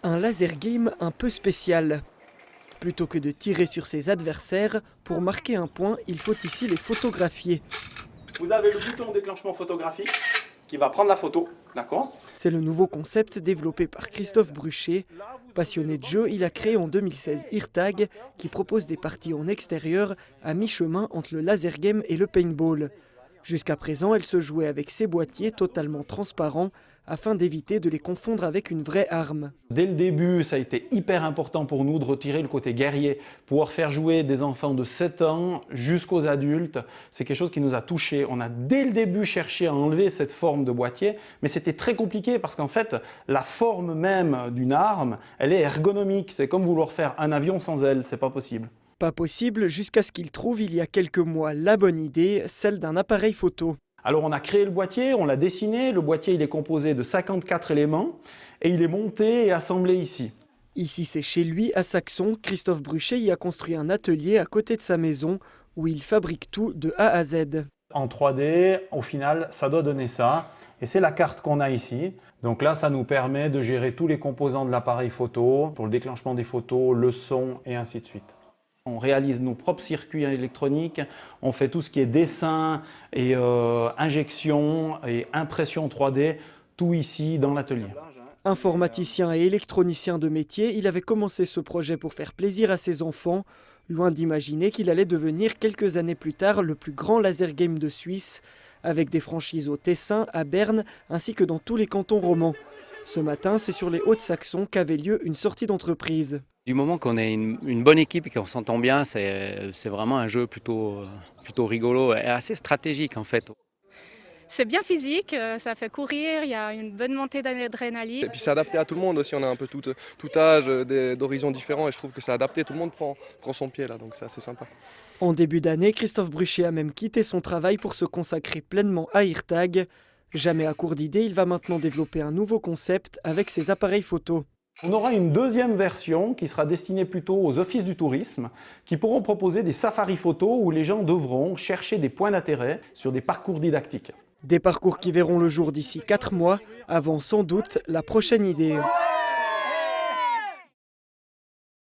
Un laser game un peu spécial. Plutôt que de tirer sur ses adversaires, pour marquer un point, il faut ici les photographier. Vous avez le bouton déclenchement photographique qui va prendre la photo, d'accord? C'est le nouveau concept développé par Christophe Bruchet. Passionné de jeu, il a créé en 2016 Eartag, qui propose des parties en extérieur à mi-chemin entre le laser game et le paintball. Jusqu'à présent, elle se jouait avec ses boîtiers totalement transparents afin d'éviter de les confondre avec une vraie arme. Dès le début, ça a été hyper important pour nous de retirer le côté guerrier, pouvoir faire jouer des enfants de 7 ans jusqu'aux adultes. C'est quelque chose qui nous a touchés. On a dès le début cherché à enlever cette forme de boîtier, mais c'était très compliqué parce qu'en fait, la forme même d'une arme, elle est ergonomique. C'est comme vouloir faire un avion sans aile, c'est pas possible. Pas possible jusqu'à ce qu'il trouve il y a quelques mois la bonne idée, celle d'un appareil photo. Alors on a créé le boîtier, on l'a dessiné. Le boîtier il est composé de 54 éléments et il est monté et assemblé ici. Ici c'est chez lui à Saxon, Christophe Bruchet y a construit un atelier à côté de sa maison où il fabrique tout de A à Z. En 3D, au final, ça doit donner ça. Et c'est la carte qu'on a ici. Donc là, ça nous permet de gérer tous les composants de l'appareil photo, pour le déclenchement des photos, le son et ainsi de suite. On réalise nos propres circuits électroniques, on fait tout ce qui est dessin et injection et impression 3D, tout ici dans l'atelier. Informaticien et électronicien de métier, il avait commencé ce projet pour faire plaisir à ses enfants, loin d'imaginer qu'il allait devenir quelques années plus tard le plus grand laser game de Suisse, avec des franchises au Tessin, à Berne, ainsi que dans tous les cantons romans. Ce matin, c'est sur les Hauts-de-Saxon qu'avait lieu une sortie d'entreprise. Du moment qu'on est une bonne équipe et qu'on s'entend bien, c'est vraiment un jeu plutôt rigolo et assez stratégique en fait. C'est bien physique, ça fait courir, il y a une bonne montée d'adrénaline. Et puis c'est adapté à tout le monde aussi, on a un peu tout âge, d'horizons différents et je trouve que c'est adapté, tout le monde prend son pied là, donc c'est assez sympa. En début d'année, Christophe Bruchet a même quitté son travail pour se consacrer pleinement à Eartag. Jamais à court d'idées, il va maintenant développer un nouveau concept avec ses appareils photo. On aura une deuxième version qui sera destinée plutôt aux offices du tourisme, qui pourront proposer des safaris photos où les gens devront chercher des points d'intérêt sur des parcours didactiques. Des parcours qui verront le jour d'ici 4 mois, avant sans doute la prochaine idée.